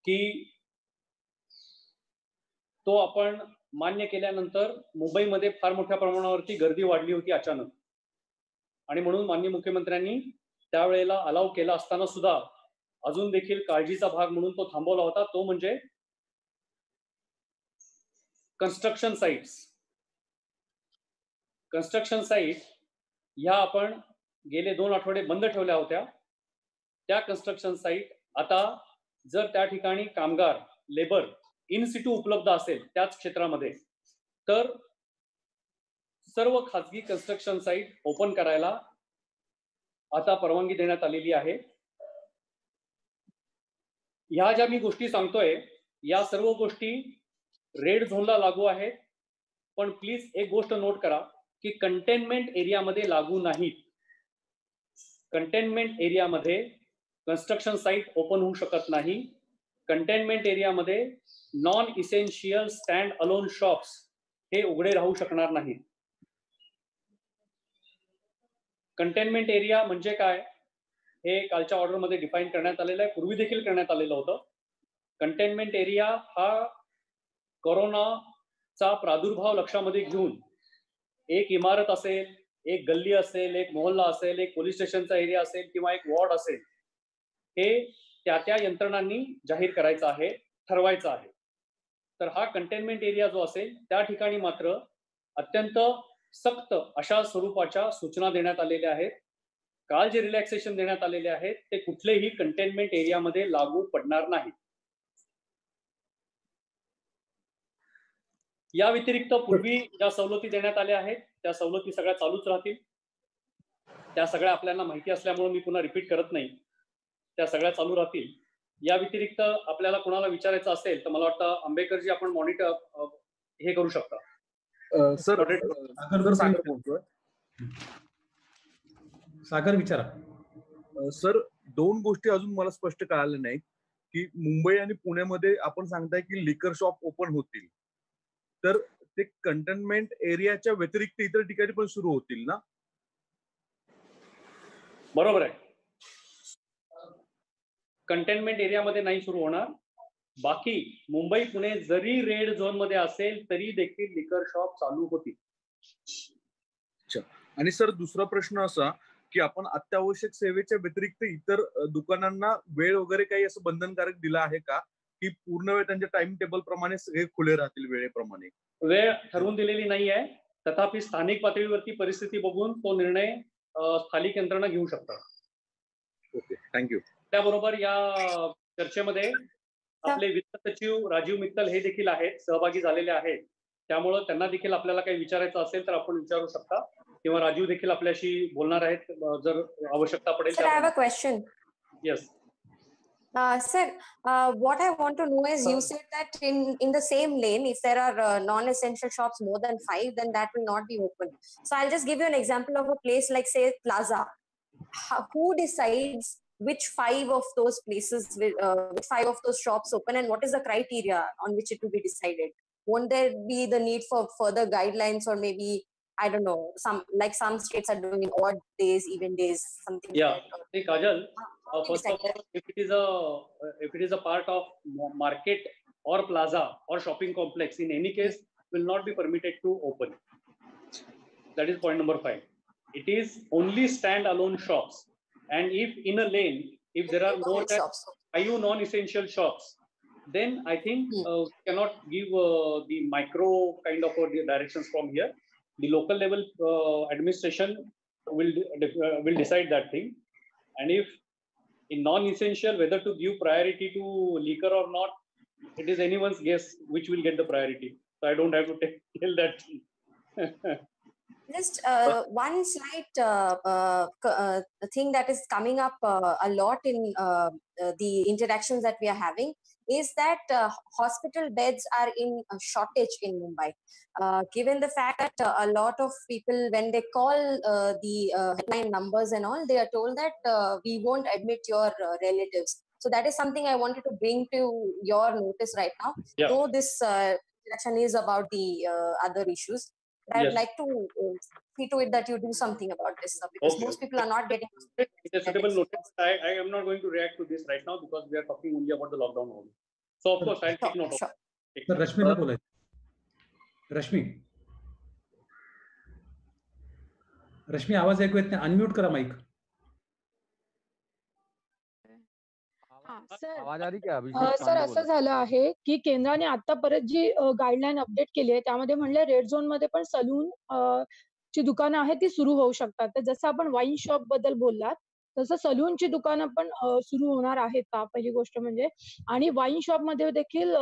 की तो आपण मान्य केल्यानंतर मुंबईमध्ये फार मोठ्या प्रमाणावरती गर्दी वाढली होती अचानक, आणि म्हणून माननीय मुख्यमंत्र्यांनी त्यावेळेला अलाव केला असताना सुद्धा अजून देखील काळजीचा भाग म्हणून तो थांबवला होता, तो म्हणजे कन्स्ट्रक्शन साइट्स. कन्स्ट्रक्शन साइट ह्या आपण गेले 2 आठवडे बंद ठेवल्या होत्या. त्या कन्स्ट्रक्शन साइट आता जर त्या ठिकाणी कामगार लेबर इन सिटू उपलब्ध असेल त्याच क्षेत्रामध्ये, तर सर्व खासगी कन्स्ट्रक्शन साइट ओपन करायला आता परवानगी देण्यात आलेली आहे. ह्या ज्या मी गोष्टी सांगतोय या सर्व गोष्टी रेड झोनला लागू आहेत, पण प्लीज एक गोष्ट नोट करा की कंटेनमेंट एरियामध्ये लागू नाहीत. कंटेनमेंट एरियामध्ये कन्स्ट्रक्शन साइट ओपन होऊ शकत नाही. कंटेनमेंट एरियामध्ये non essential stand alone shops हे उघडे राहू शकणार नाहीत. कंटेनमेंट एरिया म्हणजे काय हे कालच्या ऑर्डरमध्ये डिफाईन करण्यात आलेलं आहे, पूर्वी देखील करण्यात आलेलं होतं. कंटेनमेंट एरिया हा कोरोनाचा प्रादुर्भाव लक्षामध्ये घेऊन एक इमारत असेल, एक गल्ली असेल, एक मोहल्ला असेल, एक पोलीस स्टेशनचा एरिया असेल किंवा एक वॉर्ड असेल, हे त्या यंत्रणांनी जाहीर करायचं आहे, ठरवायचं आहे. तर हा कंटेनमेंट एरिया जो असेल त्या ठिकाणी मात्र अत्यंत सक्त अशा स्वरूपाच्या सूचना देण्यात आलेल्या आहेत. काल जे रिलॅक्सेशन देण्यात आलेले आहेत ते कुठलेही कंटेनमेंट एरियामध्ये लागू पडणार नाही. या व्यतिरिक्त पूर्वी ज्या सवलती देण्यात आल्या आहेत त्या सवलती सगळ्या चालूच राहतील. त्या सगळ्या आपल्याला माहिती असल्यामुळे मी पुन्हा रिपीट करत नाही, त्या सगळ्या चालू राहतील. या व्यतिरिक्त आपल्याला कोणाला विचारायचं असेल तर मला वाटतं आंबेकरजी आपण मॉनिटर हे करू शकता. सागर विचारा. सर, 2 गोष्टी अजून मला स्पष्ट कळाल्या नाहीत की मुंबई आणि पुण्यामध्ये आपण सांगताय की लिकर शॉप ओपन होतील, तर ते कंटेनमेंट एरियाच्या व्यतिरिक्त इतर ठिकाणी पण सुरू होतील ना? बरोबर आहे. कंटेनमेंट एरियामध्ये नाही सुरू होणार. बाकी मुंबई पुणे जरी रेड झोन मध्ये असेल तरी देखील लिकर शॉप चालू होतील. आणि सर, दुसरा प्रश्न असा की आपण अत्यावश्यक सेवेच्या व्यतिरिक्त इतर दुकानांना वेळ वगैरे काही असं बंधनकारक दिला आहे का, की पूर्ण वेळ त्यांच्या टाइम टेबल प्रमाणे सगळे खुले राहतील वेळेप्रमाणे? वेळ ठरवून दिलेली नाही आहे, तथापि स्थानिक पातळीवरती परिस्थिती बघून तो निर्णय स्थानिक यंत्रणा घेऊ शकतात. Okay, thank you. त्याबरोबर या चर्चेमध्ये आपले वित्त सचिव राजीव मित्तल हे देखील आहेत, सहभागी झालेले आहेत. त्यामुळे त्यांना देखील आपल्याला काही विचारायचं असेल तर आपण विचारू शकता, किंवा राजीव देखील आपल्याशी बोलणार आहेत जर आवश्यकता पडेल. Sir, I have a question. Yes. Sir, what I want to know is, you said that in the same lane, if there are non-essential shops more than 5, then that will not be open. So I'll just give you an example of a place like, say, Plaza. Who decides which 5 of those places, which 5 of those shops open, and what is the criteria on which it will be decided? Won't there be the need for further guidelines, or maybe, I don't know, some states are doing odd days, even days, something? Yeah, like Kajal, first of all, if it is a part of market or plaza or shopping complex, in any case, will not be permitted to open. That is point number 5. It is only stand-alone shops, and if in a lane, if there are more than 5 non-essential shops, then I think cannot give the micro kind of directions from here. The local level administration will decide that thing, and if in non-essential whether to give priority to liquor or not, it is anyone's guess which will get the priority. So I don't have to tell that thing. Just one slight thing that is coming up a lot in the interactions that we are having is that hospital beds are in a shortage in Mumbai. Given the fact that a lot of people, when they call the helpline numbers and all, they are told that we won't admit your relatives. So that is something I wanted to bring to your notice right now. Yeah. Though this interaction is about the other issues, I'd Yes. like to see to it that you do something about this, because Okay. most people are not getting. It's a suitable notice. I am not going to react to this right now because we are talking only about the lockdown only. So of course I'll take note of Sure. it. तर रश्मीला बोलायचं. रश्मी आवाज ऐकू येत नाही, unmute करा mic. आवाज आ रही क्या? सर असं झालं आहे की केंद्राने आता परत जी गाईडलाईन अपडेट केली आहे त्यामध्ये म्हणले रेड झोन मध्ये पण सलून ची दुकानं आहेत ती सुरू होऊ शकतात. तर जसं आपण वाईन शॉप बद्दल बोललात तसं सलूनची दुकानं पण सुरू होणार आहेत का, पहिली गोष्ट म्हणजे. आणि वाईन शॉप मध्ये देखील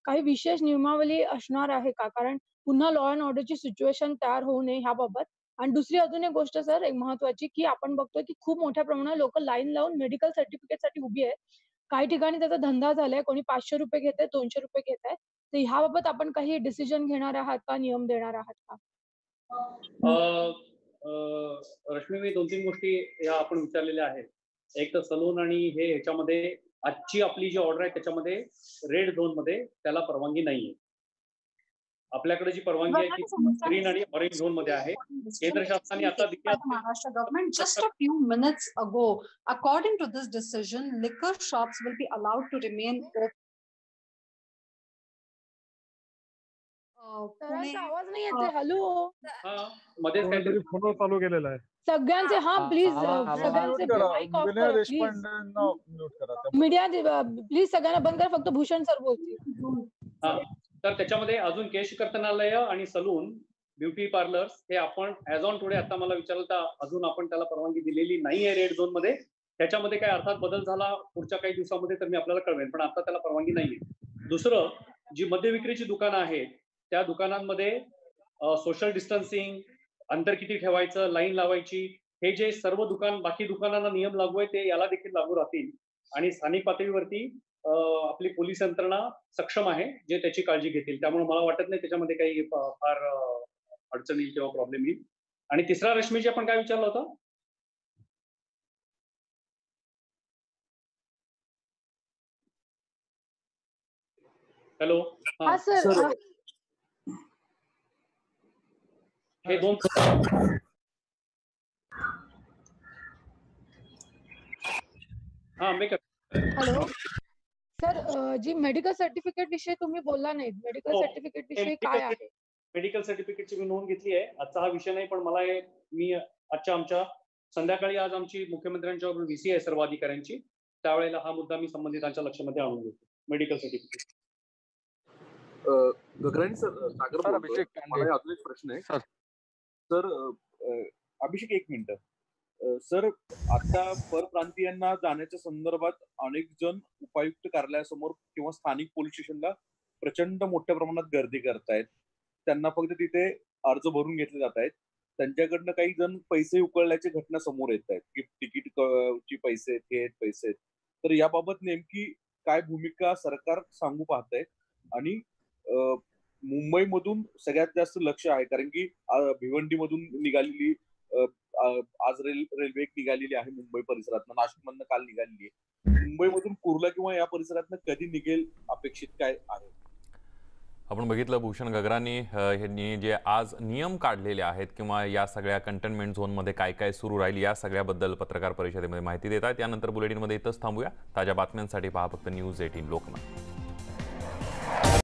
काही विशेष नियमावली असणार आहे का, कारण पुन्हा लॉ अँड ऑर्डरची सिच्युएशन तयार होऊ नये ह्याबाबत. आणि दुसरी अजून एक गोष्ट सर, एक महत्वाची, की आपण बघतोय की खूप मोठ्या प्रमाणात लोक लाईन लावून मेडिकल सर्टिफिकेटसाठी उभी आहेत. काही ठिकाणी त्याचा धंदा झालाय, कोणी 500 रुपये घेत आहे, 200 रुपये घेत आहे. तर ह्याबाबत आपण काही डिसिजन घेणार आहात का, नियम देणार आहात का? रश्मी, मी 2-3 गोष्टी या आपण विचारलेल्या आहेत. एक तर सलून आणि हे ह्याच्यामध्ये आजची आपली जी ऑर्डर आहे त्याच्यामध्ये रेड झोन मध्ये त्याला परवानगी नाहीये. आपल्याकडे जी परवानगी आहे ती ग्रीन आणि ऑरेंज झोन मध्ये आहे. केंद्र शासनाने आता Maharashtra government just a few minutes ago, according to this decision, liquor shops will be allowed to remain open. सरांचा आवाज नाही येते. हॅलो, मध्ये कोणीतरी फोन चालू केलेला आहे. सगळ्यांचे प्लीज सगळ्यांचे माईक ऑफ करा प्लीज. म्यूट करा. मीडिया प्लीज सगळ्यांना बंद करा, फक्त भूषण सर बोलतील. तर त्याच्यामध्ये अजून केश कर्तनालय आणि सलून, ब्युटी पार्लर्स हे आपण ऍज ऑन टुडे, आता मला विचारलं तर अजून आपण त्याला परवानगी दिलेली नाही आहे रेड झोन मध्ये. त्याच्यामध्ये काय अर्थात बदल झाला पुढच्या काही दिवसामध्ये तर मी आपल्याला कळवेन, पण आता त्याला परवानगी नाहीये. दुसरं, जी मद्य विक्रीची दुकानं आहेत त्या दुकानांमध्ये सोशल डिस्टन्सिंग, अंतर किती ठेवायचं, लाईन लावायची, हे जे सर्व बाकी दुकानांना नियम लागू आहे ते याला देखील लागू राहतील. आणि स्थानिक पातळीवरती आपली पोलीस यंत्रणा सक्षम आहे जे त्याची काळजी घेतील. त्यामुळे मला वाटत नाही त्याच्यामध्ये काही फार अडचण येईल किंवा प्रॉब्लेम येईल. आणि तिसरा, रश्मीजी आपण काय विचारलं होतं? हॅलो. हा सर, हे दोन हॅलो सर, जी मेडिकल सर्टिफिकेट विषयी तुम्ही बोलला नाही, मेडिकल हो. सर्टिफिकेट विषयी काय आहे? मेडिकल सर्टिफिकेटची मी नोंद घेतली आहे. आजचा हा विषय नाही, पण मला मी आमच्या संध्याकाळी आज आमची मुख्यमंत्र्यांच्या व्हीसी आहे सर्व अधिकाऱ्यांची, त्यावेळेला हा मुद्दा मी संबंधितांच्या लक्षामध्ये आणून घेतो. Medical certificate. Gagrani sir, Sagar बोलतोय. मला अजून एक प्रश्न आहे सर. अभिषेक, 1 मिनिट सर. आता परप्रांतीयांना जाण्याच्या संदर्भात अनेक जण उपायुक्त कार्यालयासमोर किंवा स्थानिक पोलीस स्टेशनला प्रचंड मोठ्या प्रमाणात गर्दी करतायत. त्यांना फक्त तिथे अर्ज भरून घेतले जात आहेत. त्यांच्याकडनं काही जण पैसे उकळल्याच्या घटना समोर येत आहेत की तिकीट ची पैसे आहेत, पैसे आहेत. तर याबाबत नेमकी काय भूमिका सरकार सांगू पाहतंय? आणि मुंबईमधून सगळ्यात जास्त लक्ष आहे कारण की भिवंडीमधून निघालेली आज रेल्वे निघालेली आहे मुंबई परिसरातनं, नाशिकमधनं काल निघालेली आहे. मुंबईमधून कुर्ला किंवा या परिसरातनं कधी निघेल अपेक्षित काय आहे? आपण बघितलं भूषण गगरानी यांनी जे आज नियम काढलेले आहेत किंवा या सगळ्या कंटेनमेंट झोनमध्ये काय काय सुरू राहील या सगळ्याबद्दल पत्रकार परिषदेमध्ये माहिती देत आहेत. यानंतर बुलेटिनमध्ये इथंच थांबूया. ताज्या बातम्यांसाठी पहा फक्त News 18 लोकमत.